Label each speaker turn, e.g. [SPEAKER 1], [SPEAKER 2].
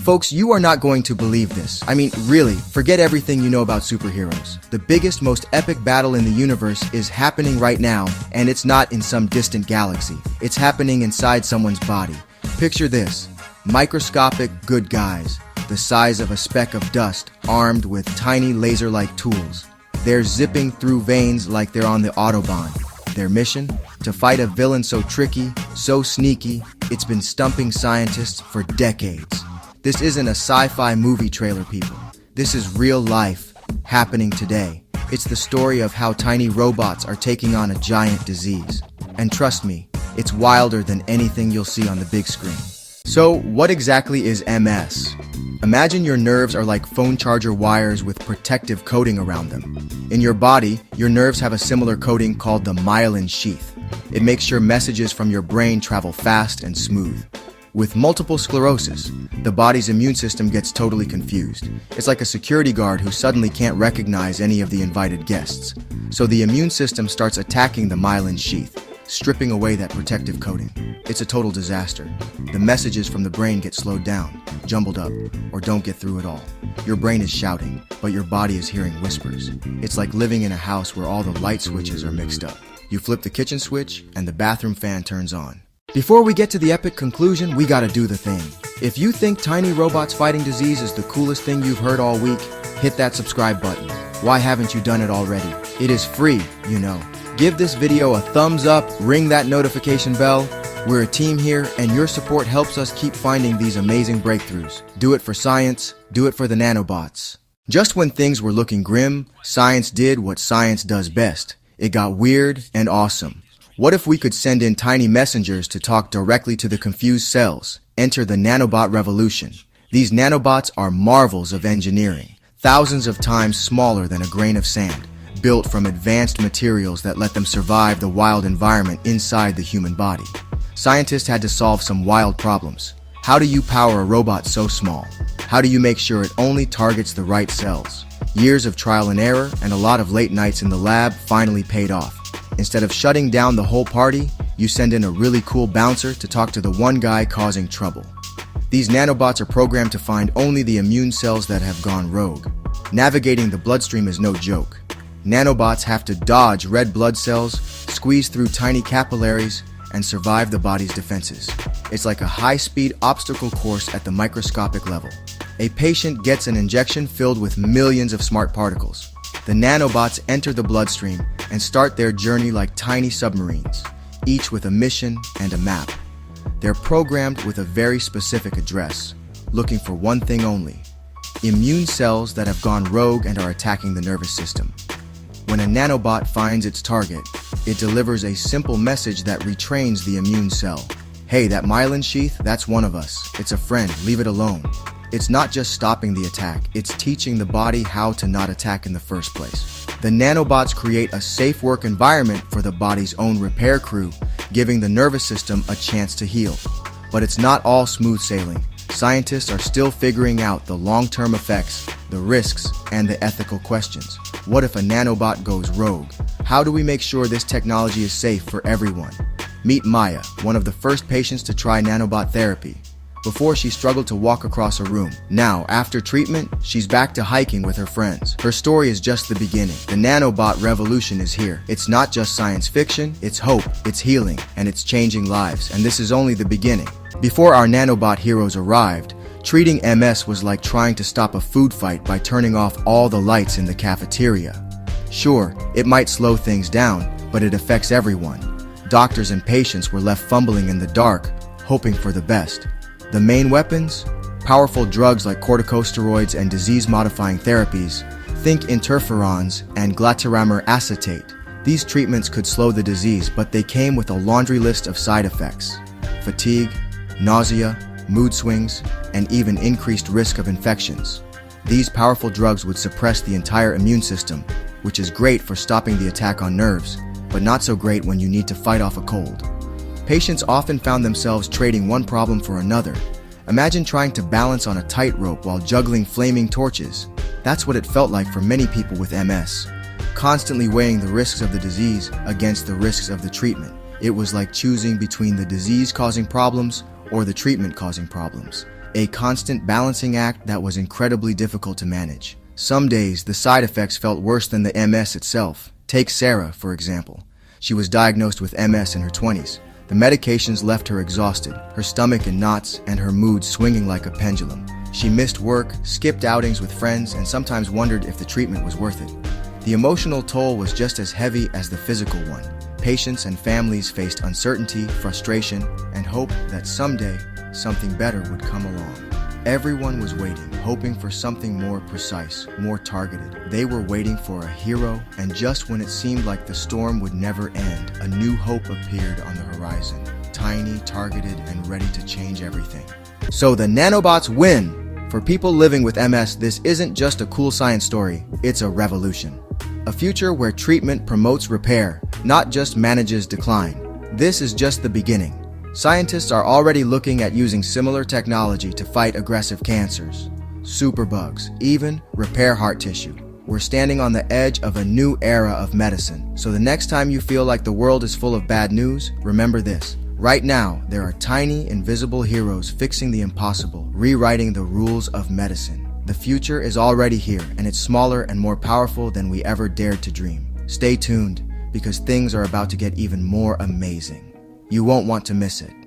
[SPEAKER 1] Folks, you are not going to believe this. I mean, really, forget everything you know about superheroes. The biggest, most epic battle in the universe is happening right now, and it's not in some distant galaxy. It's happening inside someone's body. Picture this: microscopic good guys, the size of a speck of dust, armed with tiny laser-like tools. They're zipping through veins like they're on the Autobahn. Their mission? To fight a villain so tricky, so sneaky, it's been stumping scientists for decades. This isn't a sci-fi movie trailer, people. This is real life, happening today. It's the story of how tiny robots are taking on a giant disease. And trust me, it's wilder than anything you'll see on the big screen. So, what exactly is MS? Imagine your nerves are like phone charger wires with protective coating around them. In your body, your nerves have a similar coating called the myelin sheath. It makes sure messages from your brain travel fast and smooth. With multiple sclerosis, the body's immune system gets totally confused. It's like a security guard who suddenly can't recognize any of the invited guests. So the immune system starts attacking the myelin sheath, stripping away that protective coating. It's a total disaster. The messages from the brain get slowed down, jumbled up, or don't get through at all. Your brain is shouting, but your body is hearing whispers. It's like living in a house where all the light switches are mixed up. You flip the kitchen switch, and the bathroom fan turns on. Before we get to the epic conclusion, we gotta do the thing. If you think tiny robots fighting disease is the coolest thing you've heard all week, hit that subscribe button. Why haven't you done it already? It is free, you know. Give this video a thumbs up, ring that notification bell. We're a team here, and your support helps us keep finding these amazing breakthroughs. Do it for science, do it for the nanobots. Just when things were looking grim, science did what science does best. It got weird and awesome. What if we could send in tiny messengers to talk directly to the confused cells? Enter the Nanobot Revolution. These nanobots are marvels of engineering, thousands of times smaller than a grain of sand, built from advanced materials that let them survive the wild environment inside the human body. Scientists had to solve some wild problems. How do you power a robot so small? How do you make sure it only targets the right cells? Years of trial and error and a lot of late nights in the lab finally paid off. Instead of shutting down the whole party, you send in a really cool bouncer to talk to the one guy causing trouble. These nanobots are programmed to find only the immune cells that have gone rogue. Navigating the bloodstream is no joke. Nanobots have to dodge red blood cells, squeeze through tiny capillaries, and survive the body's defenses. It's like a high-speed obstacle course at the microscopic level. A patient gets an injection filled with millions of smart particles. The nanobots enter the bloodstream and start their journey like tiny submarines, each with a mission and a map. They're programmed with a very specific address, looking for one thing only: immune cells that have gone rogue and are attacking the nervous system. When a nanobot finds its target, it delivers a simple message that retrains the immune cell. Hey, that myelin sheath, that's one of us. It's a friend, leave it alone. It's not just stopping the attack, it's teaching the body how to not attack in the first place. The nanobots create a safe work environment for the body's own repair crew, giving the nervous system a chance to heal. But it's not all smooth sailing. Scientists are still figuring out the long-term effects, the risks, and the ethical questions. What if a nanobot goes rogue? How do we make sure this technology is safe for everyone? Meet Maya, one of the first patients to try nanobot therapy. Before, she struggled to walk across a room. Now, after treatment, she's back to hiking with her friends. Her story is just the beginning. The Nanobot Revolution is here. It's not just science fiction, it's hope, it's healing, and it's changing lives. And this is only the beginning. Before our nanobot heroes arrived, treating MS was like trying to stop a food fight by turning off all the lights in the cafeteria. Sure, it might slow things down, but it affects everyone. Doctors and patients were left fumbling in the dark, hoping for the best. The main weapons? Powerful drugs like corticosteroids and disease-modifying therapies. Think interferons and glatiramer acetate. These treatments could slow the disease, but they came with a laundry list of side effects: fatigue, nausea, mood swings, and even increased risk of infections. These powerful drugs would suppress the entire immune system, which is great for stopping the attack on nerves, but not so great when you need to fight off a cold. Patients often found themselves trading one problem for another. Imagine trying to balance on a tightrope while juggling flaming torches. That's what it felt like for many people with MS. Constantly weighing the risks of the disease against the risks of the treatment. It was like choosing between the disease causing problems or the treatment causing problems. a constant balancing act that was incredibly difficult to manage. Some days, the side effects felt worse than the MS itself. Take Sarah, for example. She was diagnosed with MS in her 20s. The medications left her exhausted, her stomach in knots, and her mood swinging like a pendulum. She missed work, skipped outings with friends, and sometimes wondered if the treatment was worth it. The emotional toll was just as heavy as the physical one. Patients and families faced uncertainty, frustration, and hope that someday something better would come along. Everyone was waiting, hoping for something more precise, more targeted. They were waiting for a hero, and just when it seemed like the storm would never end, a new hope appeared on the horizon. Tiny, targeted, and ready to change everything. So the nanobots win! For people living with MS, this isn't just a cool science story, it's a revolution. A future where treatment promotes repair, not just manages decline. This is just the beginning. Scientists are already looking at using similar technology to fight aggressive cancers, superbugs, even repair heart tissue. We're standing on the edge of a new era of medicine. So the next time you feel like the world is full of bad news, remember this. Right now, there are tiny, invisible heroes fixing the impossible, rewriting the rules of medicine. The future is already here, and it's smaller and more powerful than we ever dared to dream. Stay tuned, because things are about to get even more amazing. You won't want to miss it.